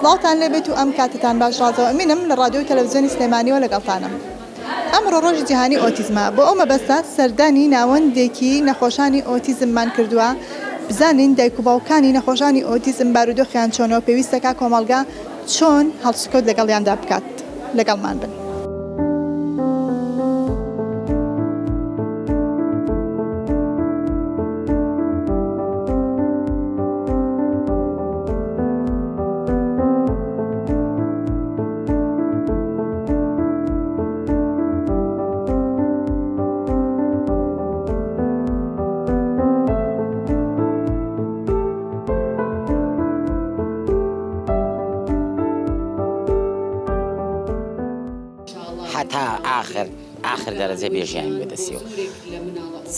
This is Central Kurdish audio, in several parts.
سڵاوتان لێبێت و ئەم کاتتان باش ڕازەوە منم لە ڕادیۆ و تەلەڤیزیۆنی سلێمانیەوە لەگەڵتانم. ئەمڕۆ ڕۆژی جیهانی ئۆتیزمە، بۆ ئەو مەبەستە سەردانی ناوەندێکی نەخۆشانی ئۆتیزممان کردووە. بزانین دایک و باوکانی نەخۆشانی ئۆتیزم بارودۆخیان چۆنەوە، پێویستەکە کۆمەڵگا چۆن هەڵسوکەوت لەگەڵیاندا بکات. لەگەڵمان بن. حتا آخر دەرەجە بێژیان بەدەستیەوە.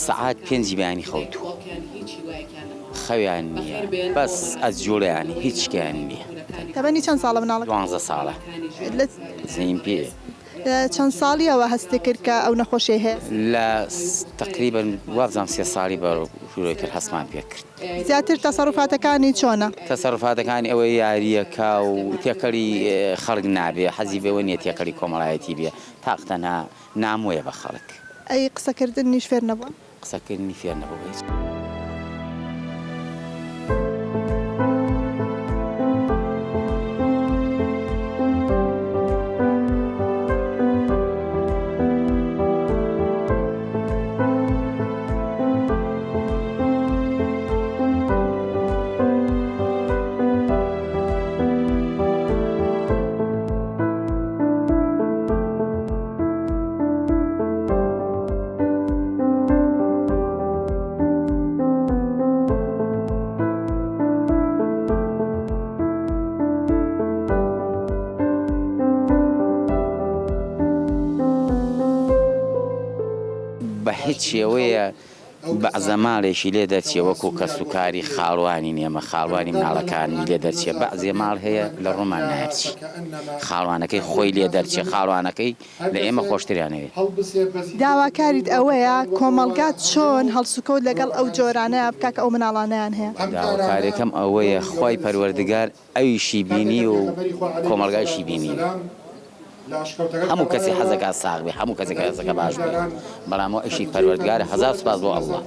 سەعات 5 بەیانی خەوتووە، خەویان نییە، بەس ئەس جوڵیان هیچکیان نییە. تەبەنی چەند ساڵە مناڵەکە؟ 12 ساڵە. زین پێ چەند ساڵیەوە هەستی کرد کە ئەو نەخۆشیە هەیە؟ لە تقریباً وابزانم 3 ساڵی بەڕووی کرد هەستمان پێ کرد. زیاتر تەسەڕوفاتەکانی چۆنە؟ تەسەڕوفاتەکانی ئەوەی یاریەکە و تێکەڵی خەڵک نابێ، حەزی بەوە نییە تێکەڵی کۆمەڵایەتی بێ، تاقتەنها نامۆیە بە خەڵک. ئەی قسەکردنیش فێر نەبووە؟ قسەکردنی فێر نەبوو هیچ. بە هیچ شێوەیە بەعزە ماڵێکی لێ دەرچێ وەکو کە سوکاری خاڵوانی نێمە، خاڵوانی مناڵەکانی لێ دەرچێ، بەعزێ ماڵ هەیە لە ڕۆمان نایچی، خاڵوانەکەی خۆی لێ دەرچێ، خاڵوانەکەی لە ئێمە خۆشتریانەوێت. داواکاریت ئەوەیە کۆمەڵگات چۆن هەڵسوکەوت لەگەڵ ئەو جۆرانەیە بکە کە ئەو مناڵانەیان هەیە؟ داواکاریەکەم ئەوەیە خۆی پەروەردگار ئەویشی بینی و کۆمەڵگایشی بینی. هەموو کەسی حەزەکە ساغ بێ، هەموو کەسێک حەزەکە باش بێ، بەڵام ئەویشی پەروەردگارە. هەزار سوپاس بۆ ئەڵڵا.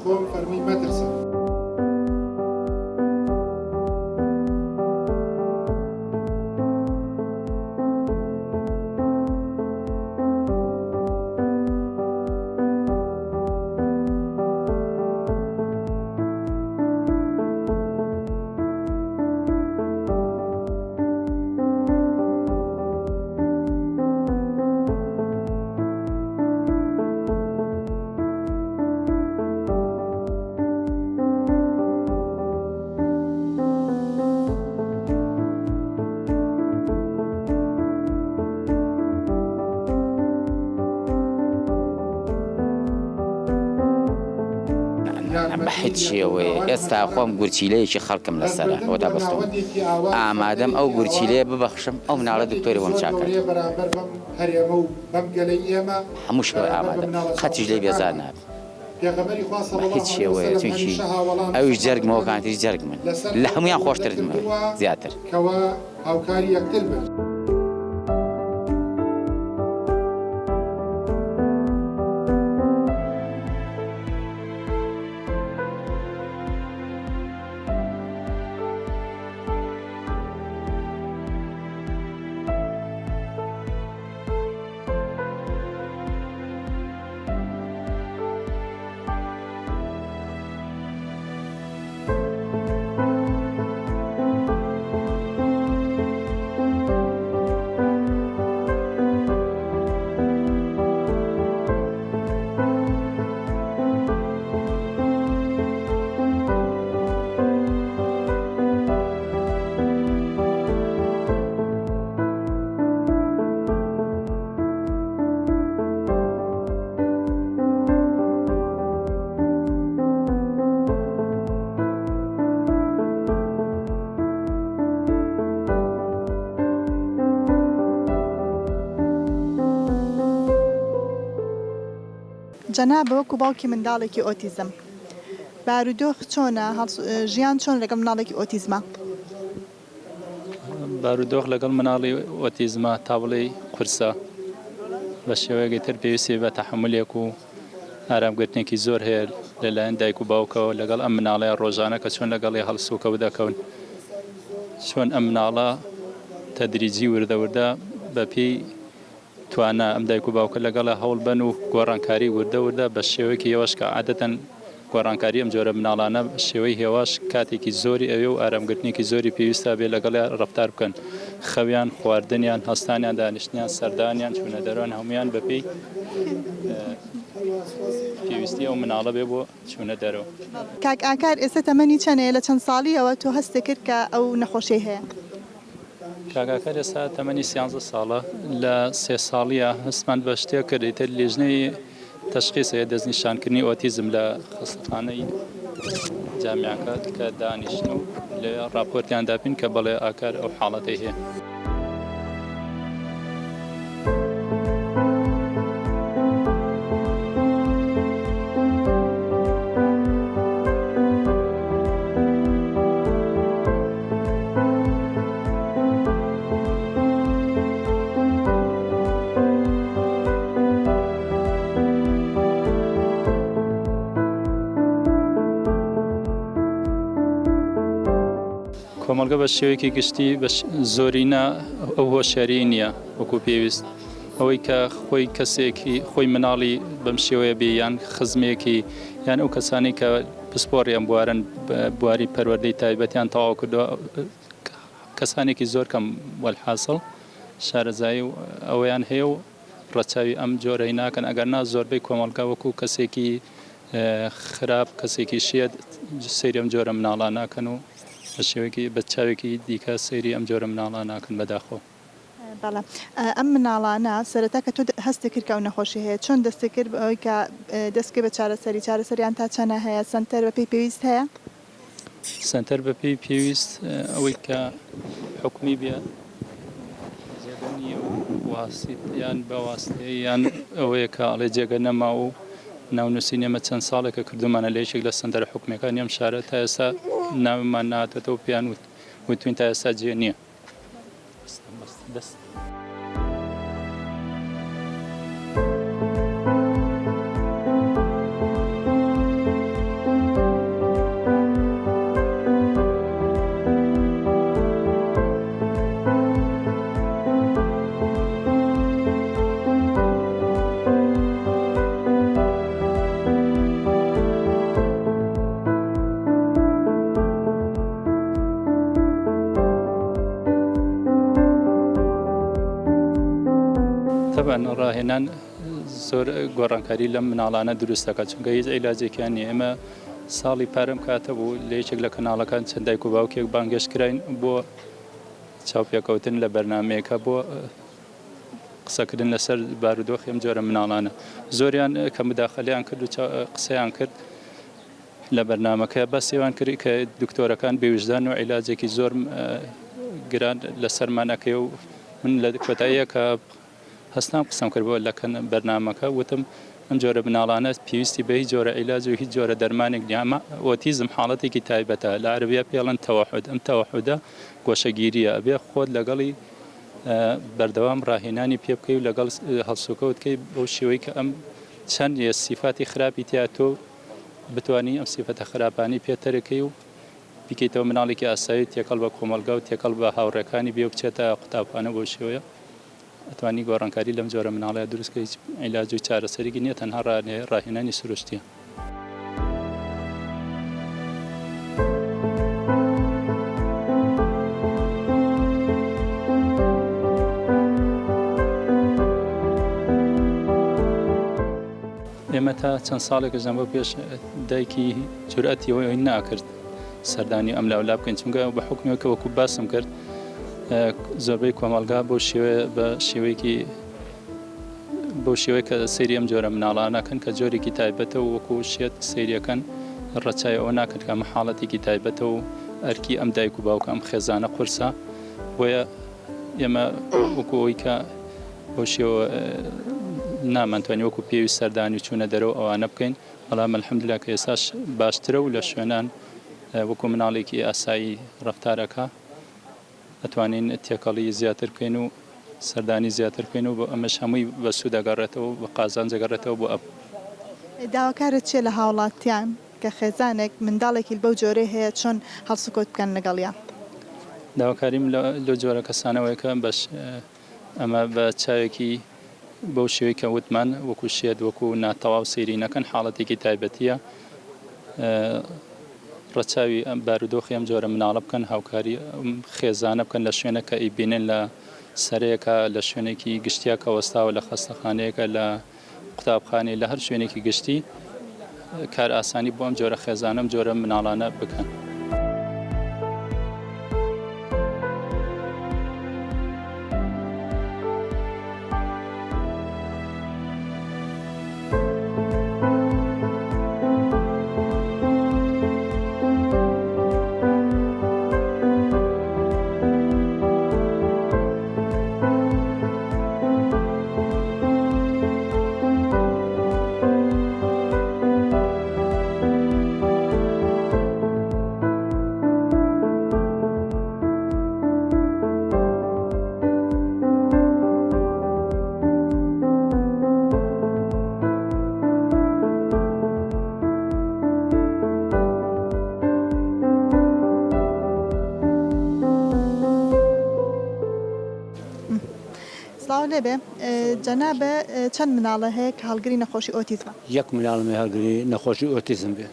بە هیچ شێوەیە ئێستا خۆم گورچیلەیەکی خەڵکم لەسەرە ئەوەدا بەستۆم، ئامادەم ئەو گورچیلەیە ببەخشم، ئەو مناڵە دکتۆری بۆم چاکات، هەمووش بە ئامادەم، خەتیش لێ بێزار نابێت. بە هیچ شێوەیە، چونکی ئەویش جەرگمەوە کانتیش جەرگ من لە هەمویان خۆشترمەوە زیاتر. جەنابە وەکو باوکی منداڵێکی ئۆتیزم بارودۆخ چۆنە ژیان چۆن لەگەڵ منداڵێکی ئۆتیزمە؟ بارودۆخ لەگەڵ مناڵی ئۆتیزمە تاوڵی قورسە بە شێوەیەکی تر پێویستی بە تەحملێک و ئارامگرتنێکی زۆر هەیە لەلایەن دایک و باوکەوە لەگەڵ ئەم مناڵەیە ڕۆژانە کە چۆن لەگەڵی هەڵسوکەوت دەکەون چۆن ئەم مناڵە تەدریجی وردە بەپێی توانە ئەم دایک و باوکە لەگەڵە هەوڵ بن و گۆڕانکاری وردە بە شێوەیەکی هێواش کە عادەتەن گۆڕانکاری ئەم جۆرە مناڵانە شێوەی هێواش کاتێکی زۆری ئەوێ و ئارامگرتنێکی زۆری پێویستە بێ لەگەڵی ڕەفتار بکەن خەویان خواردنیان هەستانیان دانیشتیان سەردانیان چوونە دەرۆن هەمویان بەپێی پێویستی ئەو مناڵە بێ بۆ چوونە دەرەوە. کاک ئاکار ئێستا تەمەنی چەندەیە لە چەند ساڵیەوە تۆ هەستێ کرد کە ئەو نەخۆشی هەیە؟ کاکاکە ئێستا تەمەنی 13 ساڵە لە 3 ساڵیە هەستمان بە شتێک کرد ئیتر لێژنەی تەشخیص هەیە دەستنیشانکردنی ئۆتیزم لە خستخانەی جامیعەکە کە دانیشتن و لێ راپۆرتیان داپین کە بەڵێ ئاکار ئەو حاڵەتەی هەیە. کۆمەلگە بە شێوەیەکی گشتی زۆرینە ئەو هۆشیاری نییە وەکو پێویست ئەوەی کە خۆی کەسێکی خۆی مناڵی بەم شێوەیە بێ یان خزمێکی یان ئەو کەسانی کە پسپۆڕیان بوارن بواری پەروەردەی تایبەتیان تەواو کردووە کەسانێکی زۆر کەم وەلحاصل شارەزایی و ئەوەیان هەیە و ڕەچاوی ئەم جۆرەی ناکەن ئەگەر نا زۆربەی کۆمەلگا وەکو کەسێکی خراپ کەسێکی شێت سەیری ئەم جۆرە مناڵان ناکەن و بە شێوەیەکی بە چاوێکی دیکە سەیری ئەم جۆرە مناڵان ناکەن بەداخۆ. بەڵێ ئەم مناڵانە سەرەتا کە تۆ هەستی کرد کە ئەو نەخۆشی هەیە چۆن دەستی کرد ئەوەی کە دەستکە بە چارەسەریان تا چەنە هەیە سنتەر بەپێی پێویست هەیە؟ سنتەر بەپێی پێویست ئەوەی کە حکومی بێ جێگەنی یان بەواستەیە یان ئەوەیە کە ئەڵێ جێگە نەما و ناونووسی نێمە چەند ساڵێکە کردومانە لە یەکێک لە سنتەر حکومیەکان یەم شارە تا ئێستا ناومان ناتێتەوە پێیان وتوین تا ئێستا جێ نییە. ڕاهێنان زۆر گۆڕانکاری لەم مناڵانە دروست دەکات چونکە هیچ عیلاجێکیان نیە. ئێمە ساڵی پارەم کاتە بوو لە یەکێک لە کەناڵەکان چەند دایک و باوکێک بانگەشتکراین بۆ چاوپێکەوتن لە بەرنمەیەکە بۆ قسەکردن لەسەر بارودۆخی ئەم جۆرە مناڵانە زۆریان کە مداخەلیان کرد و قسەیان کرد لە بەرنمەکە بەسێوان کرد کە دکتۆرەکان بێویژدان و عیلاجێکی زۆر گران لەسەرمانەکەی و من لە کۆتاییە کە هەستان قسەم کردبەوە لە بەرنمەکە وتم ئەم جۆرە مناڵانە پێویستی بە هیچ جۆرە عیلاج و هیچ جۆرە دەرمانێک نیامە ئۆتیزم حاڵەتێکی تایبەتە لە عەرەبیە پێڵەن تەوەحود ئەم تەوەحودە گۆشەگیریە ئەبێ خۆت لەگەڵی بەردەوام ڕاهێنانی پێ بکەی و لەگەڵ هەڵسوکەوتکەی بەو شێوەی کە ئەم چەند سیفاتی خراپی تیا تۆ بتوانی ئەم سیفەتە خراپانی پێتەرەکەی و بکەیتەوە مناڵێکی ئاسایی تێکەڵ بە کۆمەلگا و تێکەڵ بە هاوڕێکانی بێ بچێتە قوتابخانە بۆ شێوەیە ئەتوانی گۆڕانکاری لەم جۆرە مناڵەیە دروستکە هیچ عیلاج و چارەسەرێکی نییە تەنها ڕاهێنانی سروشتیە. ئێمە تا چەند ساڵێک ژەمە پێش دایکی جورئەتی ئەوەی ناکرد سەردانی ئەم لاولا بکەین چونکە بە حکومێکە وەکو باسم کرد زۆربەی کۆمەلگا بۆ شێوەیە کە سەیری ئەم جۆرە مناڵانەکەن کە جۆرێکی تایبەتە و وەکو شێت سەیریەکەن ڕەچای ئەوە ناکرد کە حاڵەتێکی تایبەتە و ئەرکی ئەم دایک و باوکە ئەم خێزانە قورسە بۆیە ئێمە وەکو ئەوەی کە بۆ شێوە نامانتوانی وەکو پێویست سەردانی چوونە دەرەوە ئەوانە بکەین بەڵام ئەلحەمدوللا کە ئێستاش باشترە و لە شوێنان وەکو مناڵێکی ئاسایی ڕەفتارەکە ئەتوانین تێکەڵی زیاتر بکەین و سەردانی زیاتر بکەین و ئەمەش هەمووی بە سوود دەگەڕێتەوە بە قازان دەگەڕێتەوە بۆ ئەپ. داواکارت چێ لە هاوڵاتیان کە خێزانێک منداڵێکی بەو جۆرە هەیە چۆن هەڵسوکۆت بکەن لەگەڵیان؟ داواکاریم لە جۆرە کەسانەوەیکە بەش ئەمە بە چاوێکی بەو شێوەی کە وتمان وەکو شێت وەکو ناتەواو سەیری نەکەن حاڵەتێکی تایبەتیە ڕەچاوی ئەم بارودۆخی ئەم جۆرە مناڵە بکەن هاوکاری خێزانە بکەن لە شوێنە کە ئیبینن لە سەرەیەکە لە شوێنێکی گشتیا کە وەستاوە لە خەستەخانەیەکە لە قوتابخانەی لە هەر شوێنێکی گشتی کار ئاسانی بۆ ئەم جۆرە خێزانە ئەم جۆرە مناڵانە بکەن. سڵاو لێبێ جەنابە چەند مناڵە هەیە کە هەڵگری نەخۆشی ئۆتیزمە؟ یەک مناڵمە هەڵگری نەخۆشی ئۆتیزم بێ.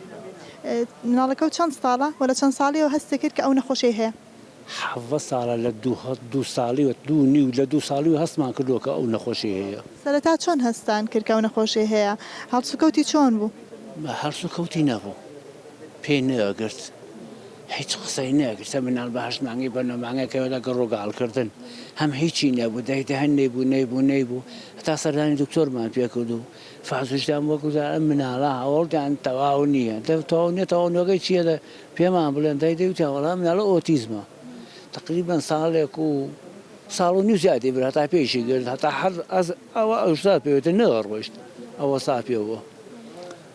مناڵەکە و چەند ساڵە و لە چەند ساڵیەوە هەستی کرد کە ئەو نەخۆشی هەیە؟ 7 ساڵە لە دو ساڵی و 2 ساڵی و هەستمان کردووە کە ئەو نەخۆشی هەیە. سەرەتا چۆن هەستان کرد کە ئەو نەخۆشی هەیە؟ هەڵسوکەوتی چۆن بوو؟ هەرسوکەوتی نەبوو پێی نەگرت هیچ قسەی نەگرتە مناڵ بە 8 مانگی بەرنامەمانگەکەوە لەگە ڕۆگاڵکردن هەم هیچی نەبوو دایدە هەن نەیبوو هەتا سەردانی دکتۆرمان پێ کرد و فازوشدان وەکوزار ئەم مناڵە هەوڵدان تەواو نییە تەواو نیە تەواونەکەی چیە پێمان بڵێن دایدەوتیان وەڵام مناڵە ئۆتیزمە تقریبا ساڵێک و ساڵ و نیو زیادی بر هەتا پێیشی گرت هەتا هەر ئەوە ئەوشتا پێوێتە نەڕۆشت ئەوە ساپێەوە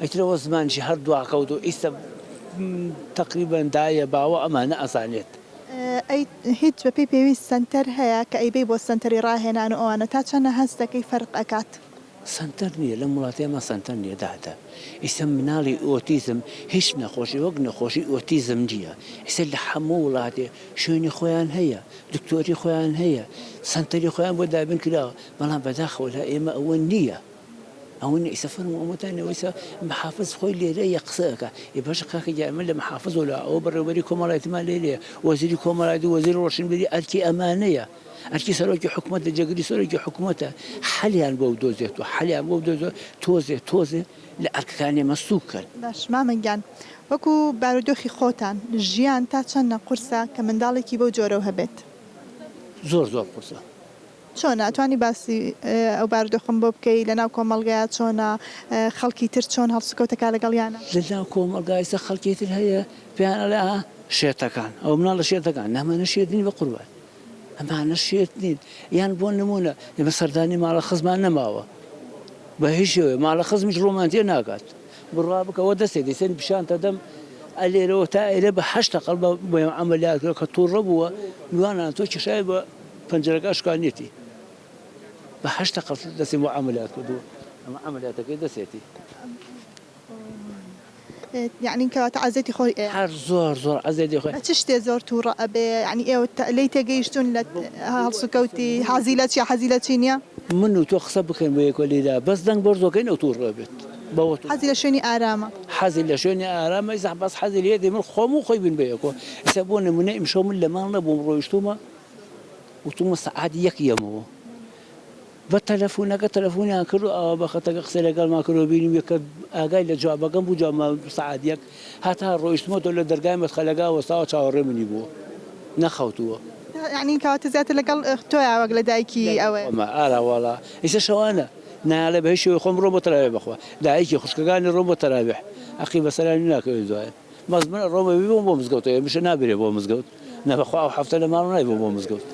ئەیترەوە زمانشی هەر دواکەوت و ئیستا تقریبا دایە باوە ئەمانە ئەسانێت. هیچ بەپی پێویست سنتەر هەیە کە ئەیبەی بۆ سنتەری ڕاهێنان و ئەوانە تا چەندە هەستەکەی فەرق ئەکات؟ سنتەر نییە لە وڵاتی ئەمە سنتەر نییە دادا ئیستا مناڵی ئۆتیزم هیچ نەخۆشی وەک نەخۆشی ئۆتیزم نییە ئیستا لە هەموو وڵاتێ شوێنی خۆیان هەیە دکتۆری خۆیان هەیە سنتەری خۆیان بۆ دابین کراوە بەڵام بەداخەوە لە ئێمە ئەوە نییە ئەوە ئیستا فەرموو ئەوەتانەوەیسا محافظ خۆی لێرە یە قسەکە باش کاکە جامە لە محافظ و لە ئەوە بەڕێوەبەری کۆمەڵایەتیمان لێرەیە وەزیری کۆمەڵایەتی وەزیری ڕۆشنبیری ئەرکی ئەمانەیە ئەرکی سەرۆکی حکوومەتە جەگری سەرۆکی حکوومەتە حەلیان بۆ دۆزێت و حەلیان بۆ دۆزێت تۆزێ لە ئەرکەکانی مەسووک کرد. باش مامەگیان وەکو بارودۆخی خۆتان ژیان تا چەندە قورسە کە منداڵێکی بەو جۆرەوە هەبێت؟ زۆر قورسە. چۆنە ئەتوانی باسی ئەو بارودۆخم بۆ بکەی لە ناو کۆمەڵگەیە چۆنە خەڵکی تر چۆن هەڵسوکەوتەکە لەگەڵیانە؟ لە ناو کۆمەڵگایسە خەڵکی تر هەیە پێیانە لە شێتەکان ئەو مناڵە شێتەکان نامانە شێتنی بە قوربان ئەمانە شێت نین یان بۆ نمونە ئێمە سەردانی ماڵە خزمان نەماوە بە هیچ شێوێ ماڵە خزمیش ڕۆمانتیە ناکات بڕوا بکەوە دەستێ دیسێن پیشانتە دەم ئەلێرەوە تا ئێرە بە 8 قەڵ بۆ ئەمەلیات کە تووڕە بووە میوانان تۆ کێشای بە پەنجەرەکە شکانێتی بە 8 قەڵ دەستی بۆ ئەمەلیات کردووە ئەمە ئەمەلیاتەکەی دەسێتی یعنی کەواتە عەزێتی خۆی هەر زۆر عەزێتی خۆی چ شتێ زۆر تووڕە ئەبێ ینی ئێوە لێی تێگەیشتون لە هەڵسوکەوتی حەزی لە چیە حەزی لە چی نییە؟ من و تۆ قسە بکەین بۆ یەکۆ لێدا بەس دەنگ بەرزۆکەین ئەو تووڕە بێت حەزی لە شوێنی ئارامە حەزی لە شوێنی ئارامە ئیسا بەس حەزی لێ دێ من خۆم و خۆی بن بە یەکۆ ئێستا بۆ نمونە ئیمشەو من لە ماڵ نەبووم ڕۆیشتومە وتومە سەعات یەک یەمەوە بە تەلەفۆنەکە تەلەفۆنیان کرد و ئەوە بەخەتەکە قسە لەگەڵمان کردەوە بینیم یەکە ئاگای لە جوابەکەم بوو جوابمە سەعات یەک هەتا ڕۆیشتمە تۆ لە دەرگای مەدخەلەکە وەستاوە چاوەڕێ منی بووە نەخەوتووە یعنی کەواتە زیاتر لەگەڵ تۆیە وەک لە دایکی ئەوەیە ئاراوەڵا ئیسا شەوانە نالە بە هیچ شێوەی خۆم ڕۆ بۆ تەراوێ بخوا دایکی خوشکەکانی ڕۆ بۆ تەراوێح ئەقی بەسەرانی ناکەوێت دوایە مەزمنە ڕۆمە بۆم بۆ مزگەوتەیە مشە نابێرێ بۆ مزگەوت نەبەخوا ئەو هەفتە لە ماڵ نایبوو بۆ مزگەوت.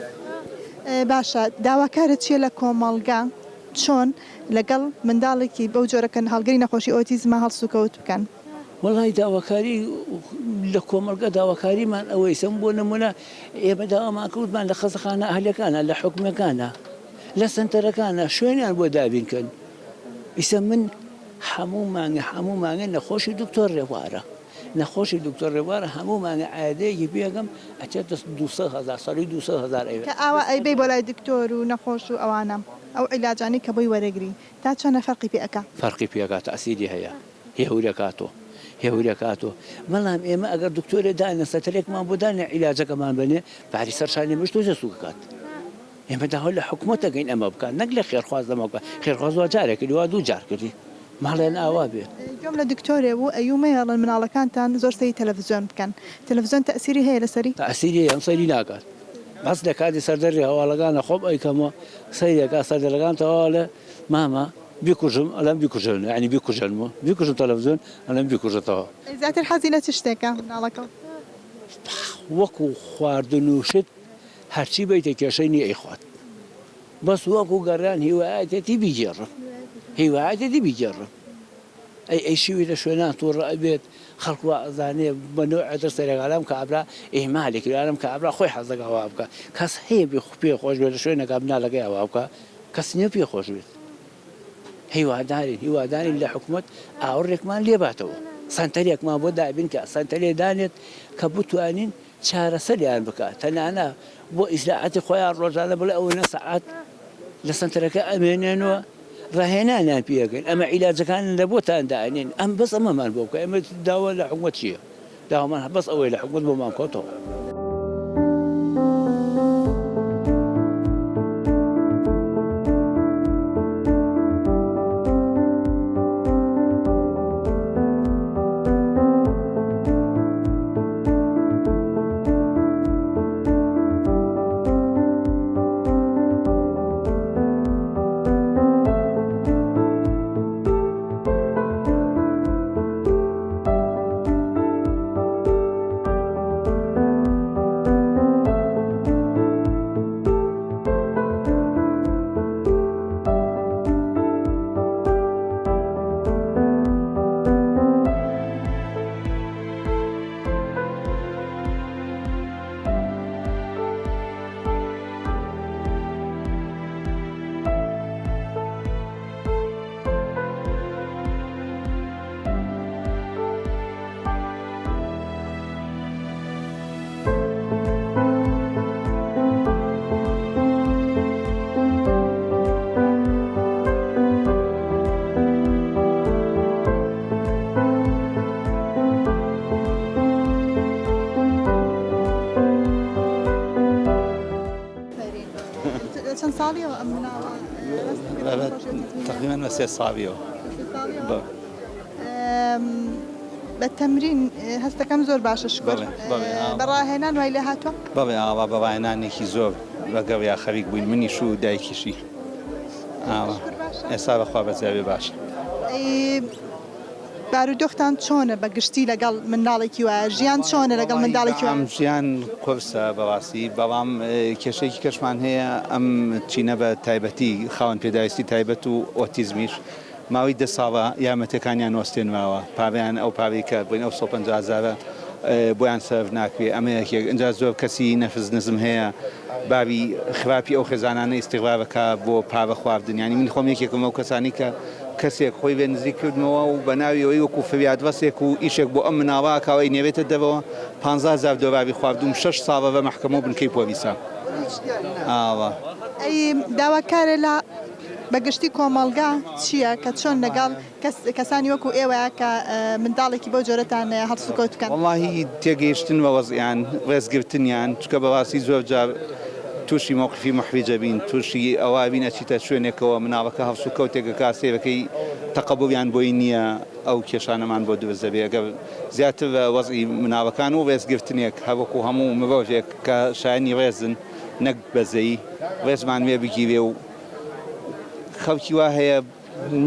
باشە داواکارت چیە لە کۆمەڵگا چۆن لەگەڵ منداڵێکی بەو جۆرەکەن هەڵگری نەخۆشی ئۆتیزمە هەڵسوکەوت بکەن؟ وڵی داواکاری لە کۆمەڵگە داواکاریمان ئەوەی سم بۆ نمونە ئێمە داوامان کردمان لە خەزەخانە ئەهلەکانە لە حکومەکانە لە سنتەرەکانە شوێنیان بۆ دابینکەن ئیسە من هەموو مانگە نەخۆشی دکتۆر ڕێوارە نەخۆشی دکتۆر ڕێوارە هەموو مانگە ئاەدەیەکی پێگەم ئەچێت 200,000 ساڵی 200,000 ئەوێ کە ئاوا ئەیبەی بۆ لای دکتۆر و نەخۆش و ئەوانە ئەو عیلاجانی کە بۆی وەرەگری تا چۆنە فەرقی پێ ئەکا فەرقی پێکات ئەسیری هەیە هێورەکاتۆ بەڵام ئێمە ئەگەر دکتۆرێ دانە سەتەرێکمان بۆ دانێ عیلاجەکەمان بنێ پاری سەرشانی مشت تۆ سوکات ئێمە داهۆ لە حکوومەتەکەین ئەمە بکات نەک لە خێرخواز دەمە بکە خێرخواز وا جارێکی وا دوو جار کردی ماڵێن ئاوا بێ گوم لە دکتۆرێ بوو ئەیومەیەڵن مناڵەکانتان زۆر سەی تەلەڤیزیۆن بکەن تەلەڤیزیۆن تەئسیری هەیە لەسەری تەئسیری ئەم سەیری ناکات بەس لە کاتی سەردەری هەواڵەکانە خۆب ئەیکەمەوە سەیرێکا سەردەرەکان تەواوە ماما بیکوژم ئەلەم بیکوژن ینی بیکوژن تەلەڤیزیۆن ئەلەم بیکوژێتەوە زیاتر حەزی لە چ شتێکە مناڵەکە وەکو خواردن و شت هەرچی بیتە کێشەی نی ئەیخوات بەس وەکو گەڕان هیوایەتی بیگێڕن ئەی شوی لە شوێنان تووڕە ئەبێت خەڵکووە ئەزانێ بەنەوە ئەتر سەرێکالام کە ئابرا ئێمالێکرانم کە ئابرا خۆی حەزەکەوا بکە کەس هەیە پێ خۆش بێت لە شوێنەکە بنالەکەی ئەوا بکە کەس نییە پێ خۆش بێت هیوادارین لە حکوومەت ئاوڕێکمان لێباتەوە سنتەرێکمان بۆ دابین کە سنتەرێ دانێت کە بتوانین چارەسەریان بکات تەنانە بۆ ئیسلاعاتی خۆیان ڕۆژانە بڵێ ئەوەنە سەعات لە سنتەرەکە ئەمێنێنەوە ڕاهێنانیان پێەکەین ئەمە عیلاجەکان لە بۆتان داێنین ئەم بەس ئەمەمان بۆ بکە ئێمە داوا لە حکوومەت چییە داوامان بەس ئەوەی لە حکوومەت بۆمان کۆتەوە چەند ساڵیەوە ئەم مناڵە تقریبا 3 ساڵیەوە بە تەمرین هەستەکەم زۆر باشە شکر بەڕاهێنان وای لێ هاتووە بەڵێ ئاوا بەڕاهێنانێکی زۆر بەگەڵ یا خەریک بووین منیش و دایکیشی ئێستا بەخوا بەجێ باشە بارودۆختان چۆنە بەگشتی لەگەڵ منداڵێکی وایە ژیان چۆنە لەگەڵ منداڵێکی ئەم ژیان کورسە بەڕاستی بەڵام کێشەیەکی کەشمان هەیە ئەم چینە بە تایبەتی خاوەن پێداویستی تایبەت و ئۆتیزمیش ماوەی 10 ساڵە یارمەتیەکانیان وەستێنماوە پاویان ئەو پاوی کە بووین ئەو 150,000 بۆیان سەرف ناکوێ ئەمە یەکێک ئەنجا زۆر کەسی نەفز نزم هەیە بابی خراپی ئەو خێزانانە ئیستیغفارەکە بۆ پاوە خواردن ینی من خۆم یەکێکم ئەو کەسانی کە کەسێک خۆی بێ نزیک کردنەوە و بە ناویەوەی وەکو فریادوەسێک و ئیشێک بۆ ئەم مناڵە کاوەی نێوێتە دەبەوە 15,000 دۆلاری خواردوم 6 ساڵە بە مەحکەمە و بنکەی پۆلیسە داواکارە لە بەگشتی کۆمەڵگا چییە کە چۆن لەگەڵ کەسانی وەکو ئێوەیە کە منداڵێکی بەو جۆرەتان هەڵسوکەوت بکەن وەڵاهی تێگەیشتن بە وەزعیان ڕێزگرتنیان چکە بەڕاستی زۆر جار تووشی مووقفی مححویجە بین تووشی ئەوە بینە چیتە شوێنێکەوە مناڵەکە هەڵسوکەوتێکە کاسێوەکەی تەقەبولیان بۆی نییە ئەو کێشانەمان بۆ دروست دەبێت ئەگەر زیاتر وەزعی مناڵەکان و ڕێزگرتنێک هەوەکو هەموو مرۆڤێک کە شایانی ڕێزن نەک بەزەی ڕێزمان وێ بگیرێ و خەڵکی وا هەیە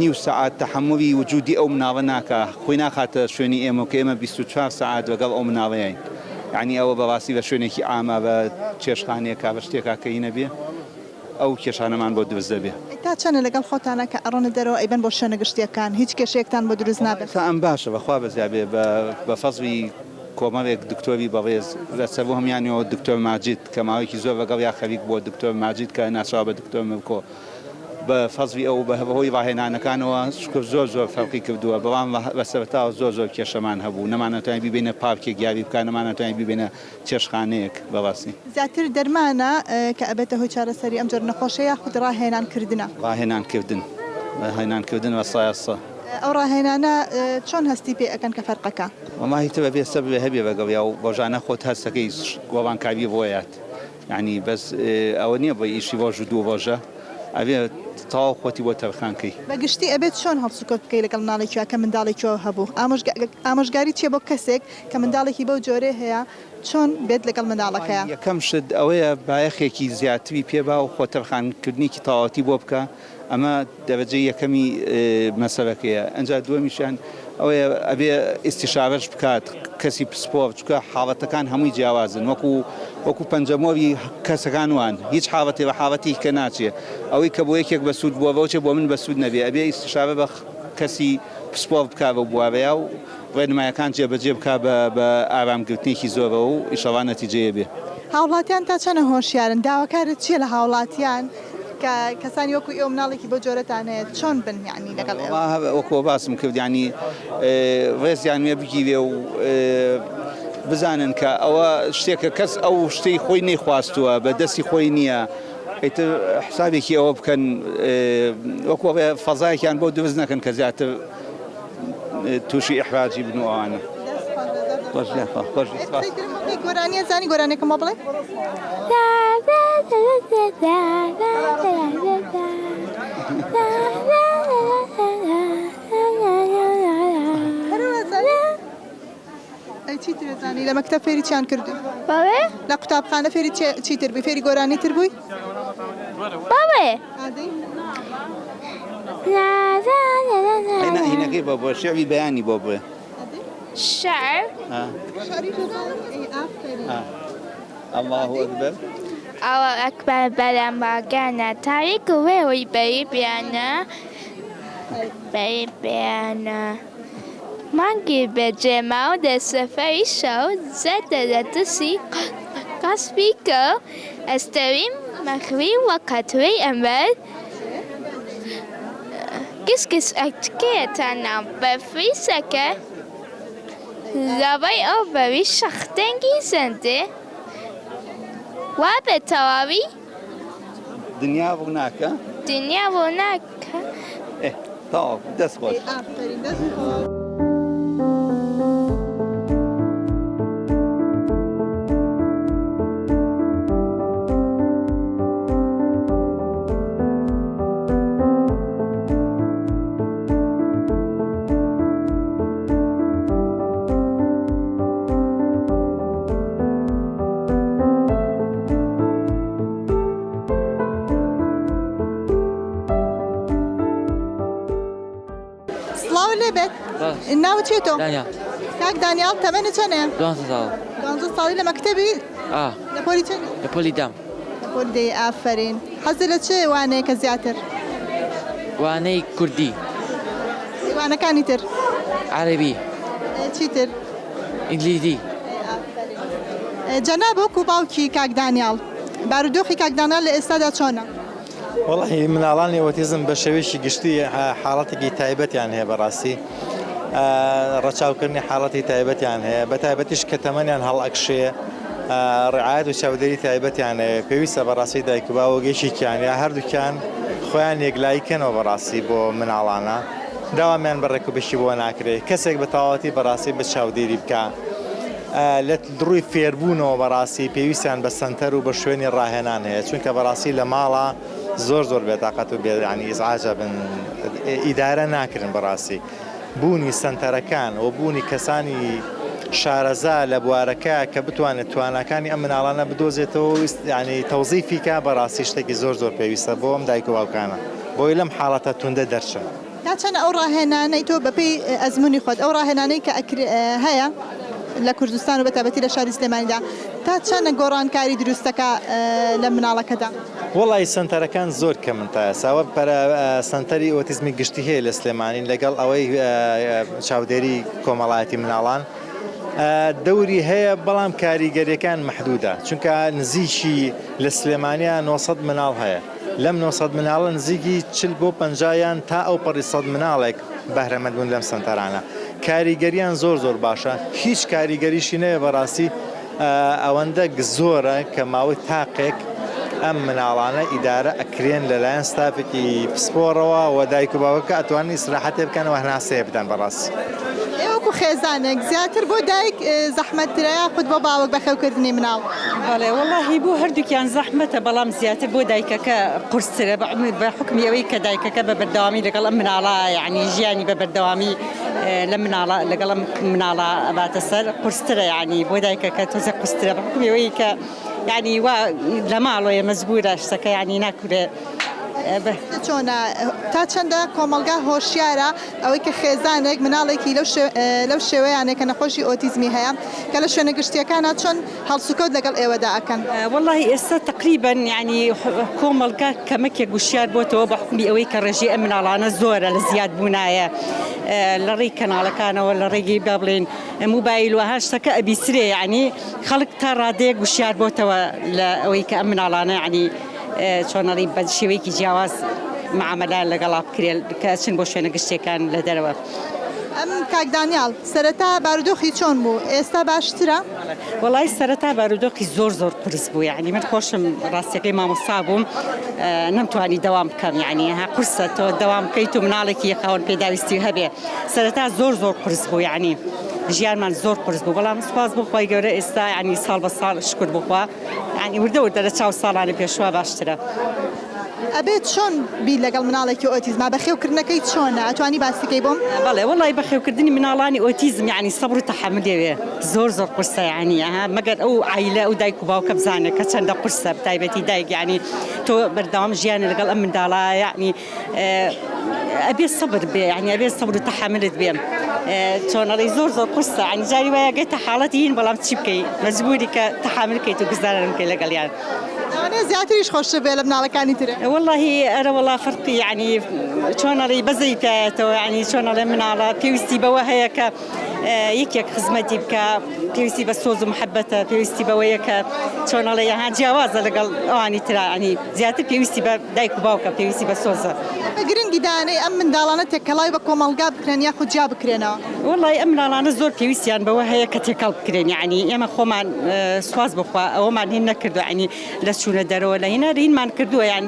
نیو سەعات تەحملی وجودی ئەو مناڵە ناکە خۆی ناخاتە شوێنی ئێمە کە ئێمە 24 سەعات لەگەڵ ئەو مناڵەیەین یعنی ئەوە بەڕاستی بە شوێنێکی ئاما بە چێشخانەیەکا بە شتێکا کەی نەبێ ئەو کێشانەمان بۆ دروست دەبێ. تا چەنە لەگەڵ خۆتانە کە ئەڕۆنە دەرەوە ئەیبەن بۆ شوێنە گشتیەکان هیچ کێشەیەکتان بۆ دروست نابێت؟ تا ئەم باشە بەخوا بەزیابێ بە فەزوی کۆمەڵێک دکتۆری بەڕێز لەسەر هەمیانەوە دکتۆر ماجید کە ماوەیەکی زۆر لەگەڵ یا خەریک بۆ دکتۆر ماجید کە ناچاو بە دکتۆر ملکۆ بە فەزوی ئەو بەهۆی ڕاهێنانەکانەوە شکر زۆر فەرقی کردووە بەڵام بە سەرەتاوە زۆر کێشەمان هەبوو نەمانەتوانی ببینە پارکێک یاوی بکە نەمانەتوانی ببینە چێشخانەیەک بەڕاستی. زیاتر دەرمانە کە ئەبێتە هۆی چارەسەری ئەم جۆر نەخۆشە یاخود ڕاهێنانکردن وە سایەسە. ئەو ڕاهێنانە چۆن هەستی پێ ئەەکەن کە فەرقەکە؟ وماهیتە بەبێ سەبێ هەبێ بەگەڵیا و ڕۆژانە خۆت هەستەکەی گۆڕانکاوی بۆیات یعنی بەس ئەوە نییە بە ئیشی ڕۆژ و دوو ڕۆژە ئەبێ تاو خۆتی بۆ تەرخانکەی بەگشتی ئەبێت چۆن هەڵسوکۆت بکەی لەگەڵ مناڵێکیە کە منداڵێکیەوە هەبوو ئامۆژگاری چیە بۆ کەسێک کە منداڵێکی بەو جۆرە هەیە چۆن بێت لەگەڵ منداڵەکەیە؟ یەکەم شت ئەوەیە بایەخێکی زیاتری پێبا و خۆ تەرخانکردنیکی تەواوەتی بۆ بکە ئەمە دەرەجەی یەکەمی مەسەلەکەیە. ئەنجا دووەمیشیان ئەوەیە ئەبێ ئیستیشارەش بکات کەسی پسپۆرت چکە حاڵەتەکان هەمووی جیاوازن وەکو پەنجەمۆری کەسەکان وان هیچ حاڵەتی بە حاڵەتی کە ناچێ ئەوەی کە بۆ یەکێک بەسوود بووە بەوچێ بۆ من بەسوود نەبێ ئەبێ ئیستیشارە بە کەسی پسپۆرت بکا بە بوارەیە و ڕێنمایەکان جێبەجێ بکا بە ئارامگرتنێکی زۆرەوە و ئیشەڵا نەتیجەیە بێ. هاوڵاتیان تا چەنە هۆشیارن داواکارت چیە لە هاوڵاتیان کە کەسانی وەکو ئێوە مناڵێکی بۆ جۆرەتان هەیە چۆن بن یعنی لەگەڵ وەکو باسم کرد ینی ڕێزیان وێ بگیرێ و بزانن کە ئەوە شتێکە کەس ئەو شتەی خۆی نەیخواستووە بە دەستی خۆی نییە ئیتر حسابێکی ئەوە بکەن وەکو فەزایەکیان بۆ دروست نەکەن کە زیاتر تووشی ئیحراجی بن و ئەوانە. گۆرانیە زانی گۆرانێکم بڵێ؟ چی ترێزانی لە مەکتەب فێری چیان کردو؟ بەڵێ؟ لە قوتابخانە فێری چیتر بووی فێری گۆرانی تر بووی؟ بەڵێ؟ هینەکەی بۆ شێوی بەیانی بۆ بێ شعر الله أكبر الله أكبر بلمبارگانە تاریک و وێوی بەیبیانە مانگی بەجێما و دەسەفەری شەو زەدە دەتسی قەسبیکە ئەستەویم مەخوی وەقەتوی ئەمەر کس ئەکتکێتانە بەفریسەکە لەبەی ئەو بەوی شەختەنگی زەندێ وا بە تەواوی دنیا بۆ ناکە دنیا بۆ ناکە تاو دەست خۆش. ناوت چێتۆ؟ کاک دانیال تەمەنت چەندە؟ 12 ساڵی لە مەکتەبی؟ لە پۆلی چەند؟ لە پۆلی دام. لە پۆلی دەی ئافرین. حەزت لە چه وانەیەکە زیاتر؟ وانەی کوردی. وانەکانی تر؟ عەرەبی. چیتر؟ ئینگلیزی. جەناب وەکو باوکی کاک دانیال بارودۆخی کاک دانیال لە ئێستادا چۆنە؟ وەڵاهی مناڵانی ئۆتیزم بە شێوەیەکی گشتی حاڵەتێکی تایبەتیان هەیە بەڕاستی ڕەچاوکردنی حاڵەتی تایبەتیان هەیە بە تایبەتیش کە تەمەنیان هەڵئەکشێ ڕعایەت و چاودێری تایبەتیان هەیە پێویستە بەڕاستی دایک و باوەگەیشتیان یا هەردووکیان خۆیان یەکلایکەنەوە بەڕاستی بۆ مناڵانە داوامیان بەڕێک و بەشی بۆ ناکرێت کەسێک بە تەواوەتی بەڕاستی بە چاودێری بکە لە ڕووی فێربوونەوە بەڕاستی پێویستیان بە سەنتەر و بە شوێنی ڕاهێنان هەیە چونکە بەڕاستی لە ماڵە زۆر بێتاقەت و ینی ئیزعاجە بن ئیدارە ناکردن بەڕاستی بوونی سەنتەرەکان و بوونی کەسانی شارەزا لە بوارەکە کە بتوانێت توانەکانی ئەم مناڵانە بدۆزێتەوە ینی تەوزیفیکە بەڕاستی شتێکی زۆر پێویستە بۆ ئەم دایک و باوکانە بۆی لەم حاڵەتە توندە دەرچن. تا چەند ئەو ڕاهێنانەی تۆ بەپێی ئەزمموی خۆت ئەو ڕاهێنانەی کە هەیە لە کوردستان و بەتابەتی لە شاری سلێمانیدا تا چەندە گۆڕانکاری دروستەکە لە مناڵەکەدا؟ وڵی سنتەرەکان زۆر کەمن تا ئێساوە سنتەری ئۆتیزمی گشتی هەیە لە سلێمانین لەگەڵ ئەوەی چاودێری کۆمەڵایەتی مناڵان دەوری هەیە بەڵام کاریگەریەکان محدودە چونکە نزیکی لە سلێمانیا 900 مناڵ هەیە لەم 900 مناڵە نزیکی 40 بۆ 50 تا ئەو پەڕی 100 مناڵێک بەهرەمەند بوون لەم سنتەرانە کاریگەریان زۆر باشە هیچ کاریگەریشی نەیە بەڕاستی ئەوەندە زۆرە کە ماوەی تاقێک ئەم مناڵانە ئیدارە ئەکرێن لەلایەن ستافێکی پسپۆڕەوە و دایک و باوکە ئەتوانن ئیسراحەتێ بکەنەوە هەناسەیە بدەن بەڕاستی. ئێوەکو خێزانێک زیاتر بۆ دایک زەحمەتترەیە خود بۆ باوک بەخێوکردنی مناڵ؟ بەڵێ وەڵاهی بۆ هەردووکیان زەحمەتە بەڵام زیاتر بۆ دایکەکە قورسترە بە حکمی ئەوەی کە دایکەکە بە بەردەوامی لەگەڵ ئەم مناڵە یعنی ژیانی بە بەردەوامی لە مناڵە لەگەڵ ئەم مناڵە ئەباتە سەر قورسترە یعنی بۆ دایکەکە تۆزە قورسترە بە حکمی ئەوەی کە یعنی وا لە ماڵۆیە مەزبورە شتەکە یعنی ناکورێ چۆنە تا چەندە کۆمەلگا هۆشیارە ئەوەی کە خێزانێک مناڵێکی لەو شێوەیانێک کە نەخۆشی ئۆتیزمی هەیە کە لە شوێنە گشتیەکانە چۆن هەڵسوکەوت لەگەڵ ئێوەدا ئەکەن؟ واللهی ئێستا تقریبا یعنی کۆمەلگا کەمەکێک گوشیار بۆتەوە بە حکمی ئەوەی کە ڕێژی ئەم مناڵانە زۆرە لە زیاد بوونایە لە ڕێی کەناڵەکانەوە لە ڕێگەی با بڵێن موبایل وها شتەکە ئەبیسرێ یعنی خەڵک تا ڕادەیە گوشیار بۆتەوە لە ئەوەی کە ئەم مناڵانە یعنی چۆنەڵی بە شێوەیەکی جیاواز معاملە لەگەڵا بکرێن کە چن بۆ شوێنە گشتەکان لە دەرەوە. ئەم کاک دانیال سەرەتا بارودۆخی چۆن بوو ئێستا باشترە؟ وڵی سەرەتا بارودۆخی زۆر قرس بوو یعنی من خۆشم ڕاستیەکەی مامۆستا بووم نەمتوانی دەوام بکەم یعنی ها قورسە تۆ دەوام بکەیت و مناڵێکی خاوەن پێداویستی هەبێ سەرەتا زۆر قرس بوو یعنی ژیانمان زۆر قرس بوو بەڵام سوپاس بۆ خۆی گەورە ئێستا ینی ساڵ بە ساڵ شکر بخوا ینی وردە لە چاو ساڵانی پێشوا باشترە. ئەبێت چۆن بی لەگەڵ مناڵێکی ئۆتیزما بەخێوکردنەکەی چۆنە ئەتوانی باسیکەی بۆم؟ بەڵێ وڵی بەخێوکردنی مناڵانی ئۆتیزم یعنی سەبر و تەحەملێوێ زۆر قورسە یعنی مەگەر ئەو عیلە ئەو دایک و باوکە بزانێت کە چەندە قورسە بتایبەتی دایک یعنی تۆ بەردەوام ژیانە لەگەڵ ئەم منداڵە یعنی ئەبێ سەبر بێ یعنی ئەبێ سەبر و تەحەملت بێ چۆنەڵی زۆر قورسە ینی جاری وایە گەیتە حاڵەتی هین بەڵام چی بکەی مەجبوری کە تەحەملکەیت و گزارن بکەی لەگەڵیان. زیاتریش خۆشە بێ لە مناڵەکانی ترە؟ واللهی ئەرە وڵا فەرقی یعنی چۆنەڵی بەزەی پێایەتەوە یعنی چۆنەڵێ مناڵە پێویستی بەوە هەیە کە یەکێک خزمەتی بکە پێویستی بە سۆز و محەبەتە پێویستی بەوەیە کە چۆنەڵێ یەها جیاوازە لەگەڵ ئەوانی ترا ینی زیاتر پێویستی بە دایک و باوکە پێویستی بە سۆزە. گرنگی دانەی ئەم منداڵانە تێکەڵای بە کۆمەلگا بکرێن یاخود جیا بکرێنەوە؟ وڵی ئەم مناڵانە زۆر پێویستیان بەوە هەیە کە تێکەڵ بکرێن یعنی ئێمە خۆمان سواز بخوا ئەوەمان هین نەکردو ینی لە چوونە دەرەوە لە هینە ڕینمان کردووە یان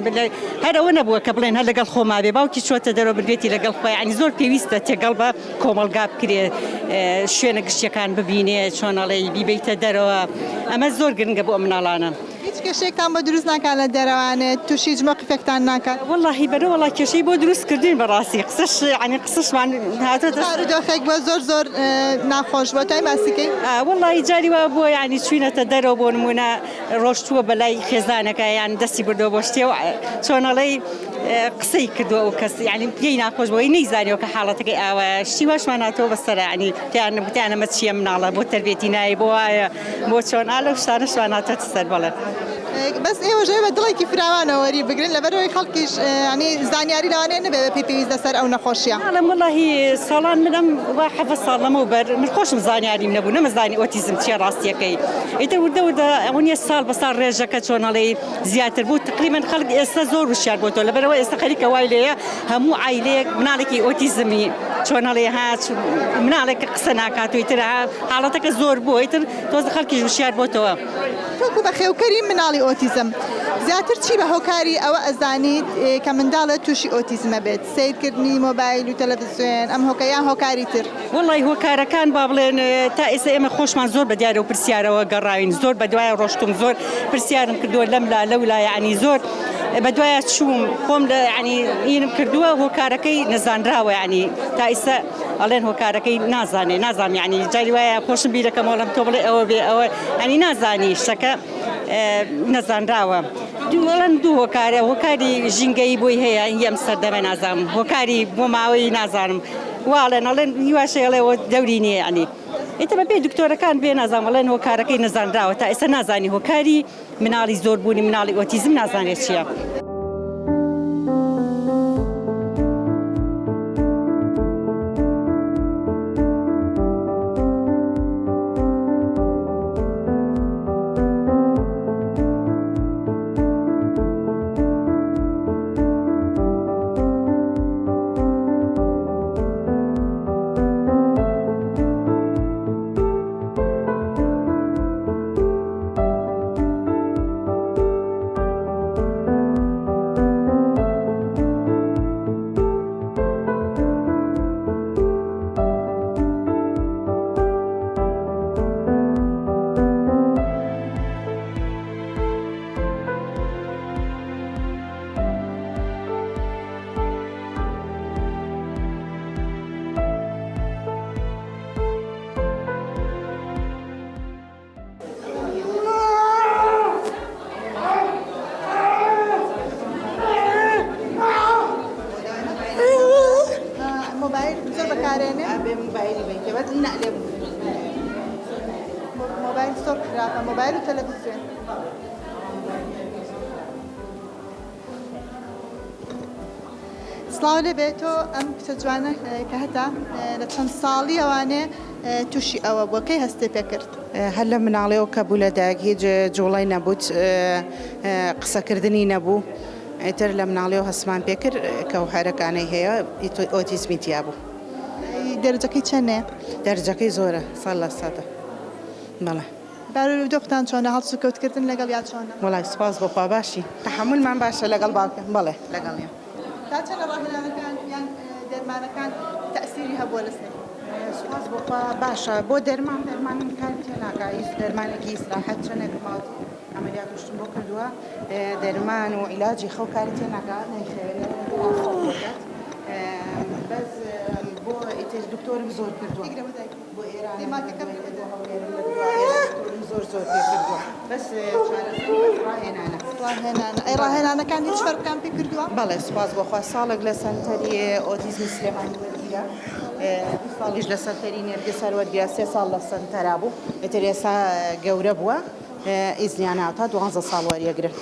هەرەوە نەبووە کە بڵێن هەر لەگەڵ خۆما بێ باوکی چۆتە دەرەوە بێتی لەگەڵ خۆی ینی زۆر پێویستە تێگەڵ بە کۆمەلگا بکرێ شوێنە گشتیەکان ببینێ چۆنەڵی بیبیتە دەرەوە ئەمە زۆر گرنگە بۆ مناڵانە. هیچ کێشێکتان بۆ دروست ناکات لە دەرەوانێت تووشی هیچ مۆقیفێکتان ناکات؟ وڵی بەرە وڵا کێشەی بۆ دروست کردین بەڕاستی قسەش ینی قسەشمان هاتۆتە بارودۆخێک بۆ زۆر ناخۆش بۆ تای باسیکەی؟ وڵی جاری وە بۆ ینی چوینەتە دەرەوە بۆ نمونە ڕۆشتووە بەلای خێزانەکە یان دەستی بردەوە بۆ شتێ و چۆنەڵی قسەی کردووە و کەس ینی پێی ناخۆش بۆی نەیزانیەوە کە حاڵەتەکەی ئاوە شتی واشمان هاتەوە بەسەر ینی گوتیانەمە چییە مناڵە بۆ تەربێتی نایە بۆ وایە بۆ چۆن ئالە شتانەشمان هاتۆتە سەر بەڵێ. بەس ئێوەژێ بە دڵێکی فراوانەوەری بگرن لەبەرەوەی خەڵکیش ینی زانیاری لەوانەیە نەبێ بە پێی پێویست لەسەر ئەو نەخۆشیە. ئەڵم وڵی ساڵان منم وا حەفە ساڵ لەمە بەر من خۆشم زانیاریم نەبوو نەمەزانی ئۆتیزم چیە ڕاستیەکەی ئیتر وردە ئەوە ساڵ بە ساڵ ڕێژەکە چۆنەڵی زیاتر بوو تقریبان خەڵک ئێستا زۆر وشیار بۆتەوە لەبەرەوە ئێستا خەریکە وای لێیە هەموو عیلەیەک مناڵێکی ئۆتیزمی چۆنەڵی هات مناڵێک قسە ناکات و ئیتر حاڵەتەکە زۆر بوو ئیتر تۆز خەڵکیش وشیار بۆتەوە. وەکو بەخێوکەری مناڵی ئۆتیزم زیاتر چی بە هۆکاری ئەوە ئەزانیت کە منداڵە تووشی ئۆتیزمە بێت سیرکردنی مۆبایل و تەلەڤیزیۆن ئەم هۆکەیان هۆکاری تر؟ وڵی هۆکارەکان با بڵێن تا ئێستا ئێمە خۆشمان زۆر بە دیارە و پرسیارەوە گەڕاوین زۆر بە دوایە ڕۆشتم زۆر پرسیارم کردووە لەملا لەولا یعنی زۆر بە دوایە چووم خۆم ینی ئینم کردووە هۆکارەکەی نەزانراوە ینی تا ئێستا ئەڵێن هۆکارەکەی نازانم ینی جاری وایە خۆشم بیرەکەمەوە لەم تۆ بڵێ ئەوە بێ ئەوە ینی نازانی شتەکە نەزانراوە. دووەڵەن دوو هۆکارە هۆکاری ژینگەی بۆی هەیە هیم سەردەمە نازانم هۆکاری بۆ ماوەی نازانم واڵێن ئەڵێن هیواشەیەڵێەوە دەوری نییە ینی ئێتەمە بێ دکتۆرەکان بێ نازانڵێن هۆکارەکەی نەزانراوە تا ئێستا نازانی هۆکاری مناڵی زۆربوونی مناڵی ئۆتیزم نازانێت چییە. موبایل زۆر بەکارێنێ موبایلی بێت نەلێ موبایل زۆر خراپە موبایل و تەلەڤیزیۆن. سڵاو لێبێت تۆ ئەم کچە جوانە کە هەتا لە چەند ساڵی ئەوانێ تووشی ئەوە بووە کەی هەستێ پێکرد؟ هەر لە مناڵەوە کە بوو لە دایک هیچ جوڵای نەبووت قسەکردنی نەبوو ئیتر لە مناڵەوە هەسمان پێکرد کە هەرەکانەی هەیە ئۆتیزمی تیا بوو. دەرەجەکەی چەندێ؟ دەرەجەکەی زۆرە 100%. بەڵێ بارو دۆختان چۆنە هەڵسو کەوتکردن لەگەڵ یا چۆنە؟ وەڵای سوپاس بۆخوا باشی تەحملمان باشە لەگەڵ باوکە بەڵێ لەگەڵیان. تا چەندە ڕاهێنانەکان یان دەرمانەکان تەئسیری هەبووە لەسەر؟ سوپاس بۆخوا باشە بۆ دەرمانم کاری تێ ناکا دەرمانێکی ئیسراحەت چەندێک ماوەت عملیات وشتم بۆ کردووە دەرمان و عیلاجی خەو کاری تێ ناکا بەس بۆ ئیتر دکتۆرم زۆر کردووە بۆ ئێران زۆر پێ کردووە بەس ڕاهێنانە ئەی ڕاهێنانەکان هیچ فەرقان پێ کردووە؟ بەڵێ سوپاس بۆخوا ساڵێک لە سەنتەری ئۆتیزمی سلێمانی وەرگیرە ساڵیش لە سەنتەری نێرگسەر وەرگیرە 3 ساڵ لە سەنتەرا بوو ئێتر ئێستا گەورە بووە ئیزنیان هاتا 12 ساڵ وەریەگرن.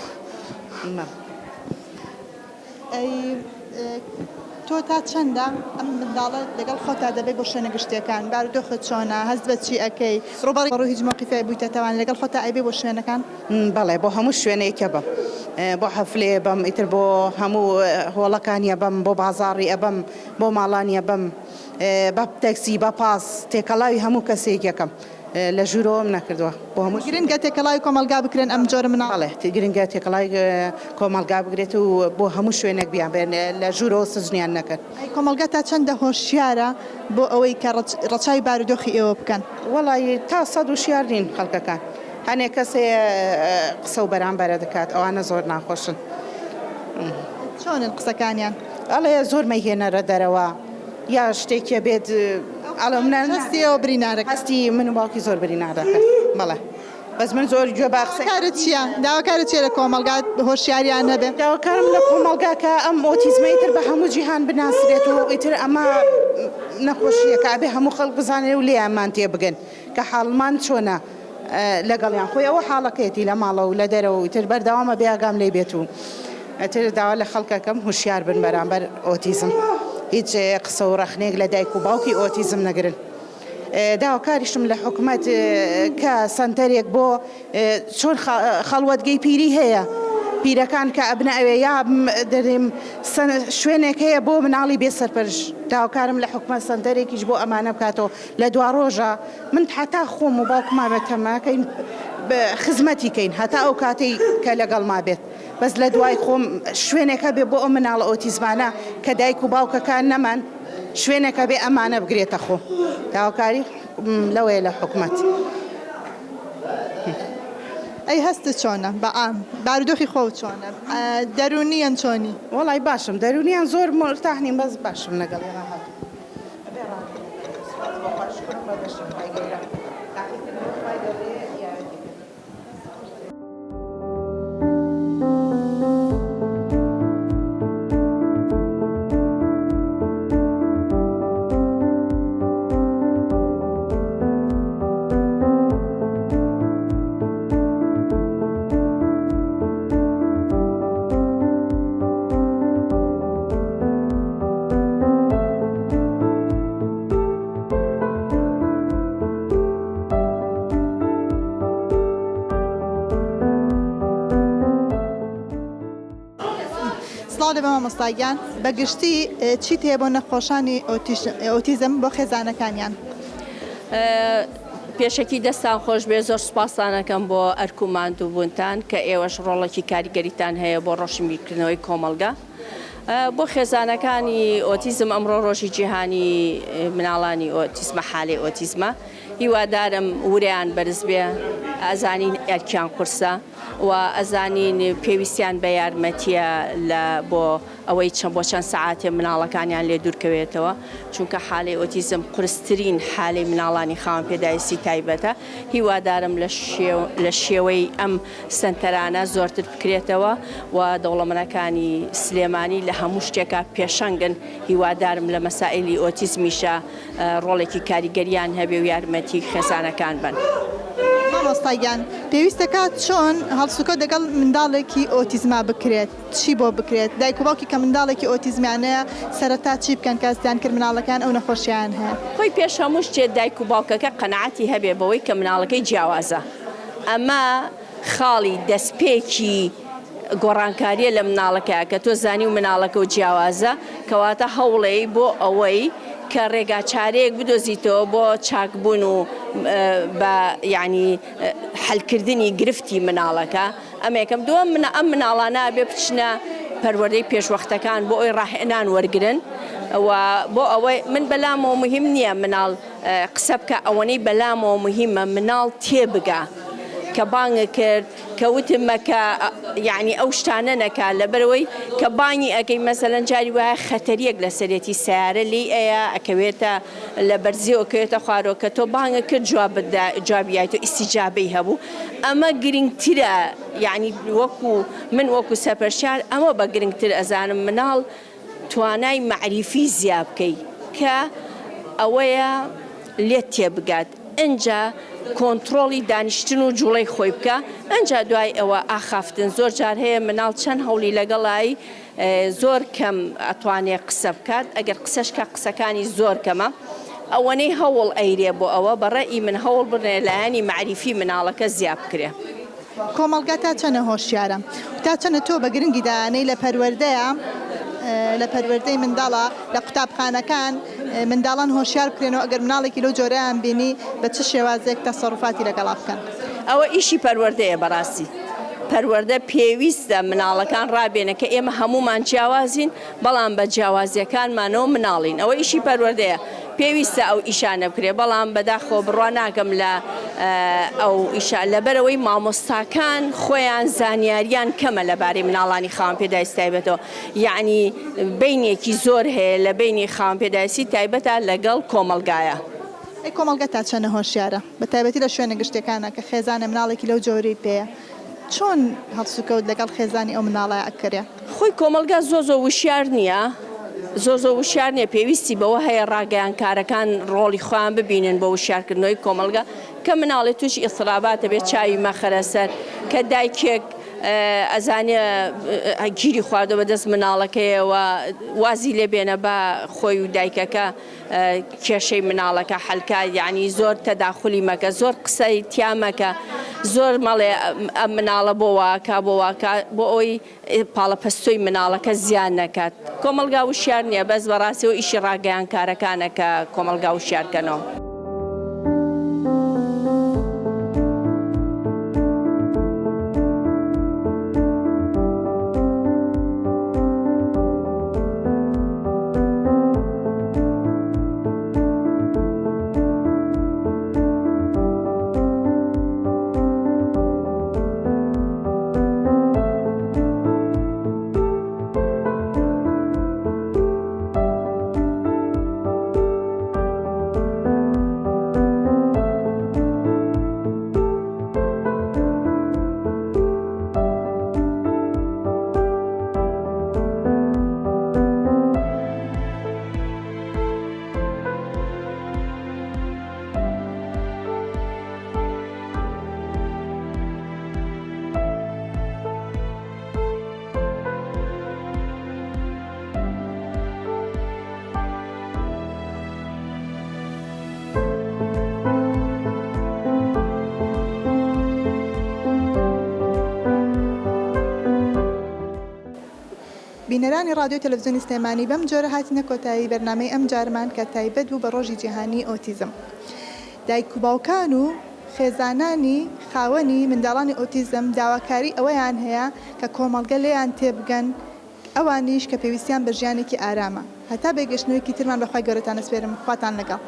تۆ تا چەندە ئەم منداڵە لەگەڵ خۆتا دەبێت بۆ شوێنە گشتیەکان بارودۆخت چۆنە هەست بە چی ئەەکەی ڕوبەڕی هیچ موقیفی بوویتەوان لەگەڵ خۆتا ئەیبێ بۆ شوێنەکان؟ بەڵێ بۆ هەموو شوێنەیەکە بم بۆ حەفلێ بم ئیتر بۆ هەموو هۆڵەکانیە بم بۆ بازاڕی ئەبم بۆ ماڵانیە بم بە تەکسی بە پاس تێکەڵاوی هەموو کەسێکەکەم لە ژوورۆم نەکردووە بۆ هەموو گرنگە تێکەڵاوی کۆمەلگا بکرێن ئەم جۆرە مناڵێ گرنگە تێکەڵای کۆمەلگا بگرێت و بۆ هەموو شوێنێک بیان بێن لە ژوورەوە سزنیان نەکرد. کۆمەلگا تا چەندە هۆشیارە بۆ ئەوەی کە ڕەچاوی بارودۆخی ئێوە بکەن؟ وەڵی تا 100 وشیار نین خەڵکەکان هەنێک کەسێ قسە و بەرامبەرە دەکات ئەوانە زۆر ناخۆشن. چۆنن قسەکانیان؟ ئەڵێ زۆر مەیهێنەرە دەرەوە یا شتێکە بێت هەستیەوە برینارەکە هەستی من و باوکی زۆر برینارەکەت بەڵێ بەس من زۆر گوێ باقسەکارت چییە؟ داواکارت چیە لە کۆمەلگات هۆشیاریان هەبێ؟ داواکارم لە کۆمەلگا کە ئەم ئۆتیزمەیتر بە هەموو جیهان بناسرێت و ئیتر ئەمە نەخۆشیەکە بێ هەموو خەڵک بزانێت و لێیانمان تێ بگەن کە حاڵمان چۆنە لەگەڵیان خۆی ئەوە حاڵەکەیەتی لە ماڵە و لە دەرەوە و ئیتر بەردەوامە بێئاگام لێ بێت و ئەتر داوا لە خەڵکەکەم هوشیار بن بەرامبەر ئۆتیزم هیچ قسە و ڕەخنێک لە دایک و باوکی ئۆتیزم نەگرن. داواکاریشم لە حکوومەت کە سنتەرێک بۆ چۆن خەڵوەتگەی پیری هەیە پیرەکان کە ئەبنە ئەوێ یا دەرێم شوێنێک هەیە بۆ مناڵی بێ سەرپەرش داواکارم لە حکوومەت سنتەرێکیش بۆ ئەمانە بکاتەوە لە دوا ڕۆژە من حتا خۆم و باوکما بەتەماکەین خزمەتی کەین هەتا ئەو کاتەی کە لەگەڵ ما بێت بەس لە دوای خۆم شوێنێکە بێ بۆ ئەو مناڵە ئۆتیزمانە کە دایک و باوکەکان نەمان شوێنێکە بێ ئەمانە بگرێتە خۆ داواکاری لەوەیە لە حکوومەت. ئەی هەستت چۆنە بەعام بارودۆخی خۆ چۆنە دەرونیان چۆنی؟ وەڵای باشم دەرونیان زۆر مرتاحنیم بەس باشم لەگەڵ سڵاو لە مامۆستاگیان بەگشتی چیت هەیە بۆ نەخۆشانی ئۆتیزم بۆ خێزانەکانیان؟ پێشەکی دەستان خۆش بێ، زۆر سوپاسانەکەم بۆ ئەرک و ماندوو بوونتان کە ئێوەش ڕۆڵێکی کاریگەریتان هەیە بۆ ڕۆشنبیرکردنەوەی کۆمەلگا. بۆ خێزانەکانی ئۆتیزم ئەمڕۆ ڕۆژی جیهانی مناڵانی ئۆتیزمە حالەی ئۆتیزمە، هیوادارم وریان بەرز بێ، ئەزانین ئەرکیان قورسە و ئەزانین پێویستیان بە یارمەتیە بۆ ئەوەی بۆ چەند سەعاتێ مناڵەکانیان لێ دوورکەوێتەوە، چونکە حالەی ئۆتیزم قورسترین حالەی مناڵانی خاوەن پێداویستی تایبەتە. هیوادارم لە شێوەی ئەم سنتەرانە زۆرتر بکرێتەوە و دەوڵەمەندەکانی سلێمانی لە هەموو شتێکە پێشەنگن. هیوادارم لە مەسائلی ئۆتیزمیشە ڕۆڵێکی کاریگەریان هەبێ و یارمەتی خێزانەکان بن. مامۆستاگیان پێویستەکات چۆن هەڵسوکە دەگەڵ منداڵێکی ئۆتیزما بکرێت؟ چی بۆ بکرێت؟ دایک و باوکی کە منداڵێکی ئۆتیزمیانەیە سەرەتا چی بکەن کە ئەستیان کرد مناڵەکان ئەو نەخۆشییان هەیە؟ خۆی پێش هەموو شتێک دایک و باوکەکە قەنەعەتی هەبێ بەوەی کە مناڵەکەی جیاوازە. ئەمە خاڵی دەستپێکی گۆڕانکاریە لە مناڵەکەیە کە تۆ زانی و مناڵەکە و جیاوازە، کەواتە هەوڵەی بۆ ئەوەی کە ڕێگا چارەیەک بدۆزیتەوە بۆ چاکبوون و بە یعنی حەلکردنی گرفتی مناڵەکە. ئەمێکم دووەم ئەم مناڵانە بێ بچنە پەروەردەی پێشوەختەکان بۆ ئەوی ڕاهێنان وەرگرن و بۆ ئەوەی من بەلامەوە مهم نییە مناڵ قسە بکە، ئەوەنەی بەلامەوە مهمە مناڵ تێبگا کە بانگە کرد کە وتمەکە یعنی ئەو شتانە نەکا لەبەرەوەی کە بانی ئەەکەی مەسەلەن جاری وایە خەتەریەک لە سەرەتی سیارە لی ئەیە ئەکەوێتە لە بەرزیەوەکەوێتە خوارەوە کە تۆ بانگە کرد جوابیایت و ئیسیجابەی هەبوو. ئەمە گرنگترە، یعنی وەکو سەپەرشار ئەمە بە گرنگتر ئەزانم مناڵ توانای معریفی زیاد بکەی کە ئەوەیە لێت تێبگات. ئەنجا کۆنتترۆڵی دانیشتن و جوڵەی خۆی بکە، ئەنج دوای ئەوە ئاخافتن. زۆر جار هەیە مناڵ چەند هەوڵی لەگەڵایی زۆر کەم ئەتوانێت قسە بکات، ئەگەر قسەشکە قسەکانی زۆر کەمە، ئەوەنەی هەوڵ ئەیرێ بۆ ئەوە بەڕێی من هەوڵ بڕێ لایەنی معریفی مناڵەکە زیاد بکرێ. کۆمەلگا تا چەنە هۆشیارە تا چەنە تۆ بە گرنگی دانەی لە پەروەردەیە لە پەروەردەی منداڵە لە قوتابخانەکان منداڵان هۆشیار بکرێنەوە ئەگەر مناڵێکی لەو جۆرەیان بینی بە چ شێوازێک تەسەڕوفاتی لەگەڵا بکەن؟ ئەوە ئیشی پەروەردەیە بەڕاستی. پەروەردە پێویستە مناڵەکان ڕابێنە کە ئێمە هەمومان جیاوازین، بەڵام بە جیاوازیەکانمانەوە مناڵین. ئەوە ئیشی پەروەردەیە، پێویستە ئەو ئیشانە بکرێ، بەڵام بەداخۆ بڕوا ناکەم لە ئەو ئیشا لەبەرەوەی مامۆستاکان خۆیان زانیاریان کەمە لەبارەی مناڵانی خاوەن پێداویستی تایبەتەوە، یعنی بینێکی زۆر هەیە لە بینی خاوەن پێداویستی تایبەتە لەگەڵ کۆمەلگایە. ئەی کۆمەلگا تا چەنە هۆشیارە بە تایبەتی لە شوێنە گشتەکانە کە خێزانە مناڵێکی لەو جۆری پێەیە، چۆن هەڵسوکەوت لەگەڵ خێزانی ئەو مناڵە ئەکرێ؟ خۆی کۆمەلگا زۆ وشیار نییە، زۆ وشیار نییە، پێویستی بەوە هەیە ڕاگەیانکارەکان ڕۆڵی خۆیان ببینن بە وشیارکردنەوەی کۆمەلگا کە مناڵێت تووشی ئیستراباتە بێت چاوی مەخەرە سەر، کە دایکێک ئەزانێ گیری خواردە بەدەست مناڵەکەیەوە وازی لێ بێنە بە خۆی و دایکەکە کێشەی مناڵەکە حەلکە، یعنی زۆر تەداخلی مەکە، زۆر قسەی تیامەکە، زۆر مەڵێ ئەم مناڵە بۆ واکە بۆ ئەوی پاڵەپەستۆی مناڵەکە زیان نەکات. کۆمەلگا وشیار نییە، بەس بەڕاستیەوە ئیشی ڕاگەیانکارەکانە کە کۆمەلگا وشیارکەنەوە. بینەرانی رادیۆ تەلەڤیزیۆنی سلێمانی بەم جۆرە هاتینە کۆتایی بەرنامەی ئەم جارمان کە تایبەت بوو بە ڕۆژی جیهانی ئۆتیزم. دایک و باوکان و خێزانانی خاوەنی منداڵانی ئۆتیزم داواکاری ئەوەیان هەیە کە کۆمەڵگە لێیان تێبگەن، ئەوانیش کە پێویستیان بە ژیانێکی ئارامە. هەتا بێگەشتنەوەیکی ترمان بەخوای گەورەتان ئەسپێرم. خواتان لەگەڵ.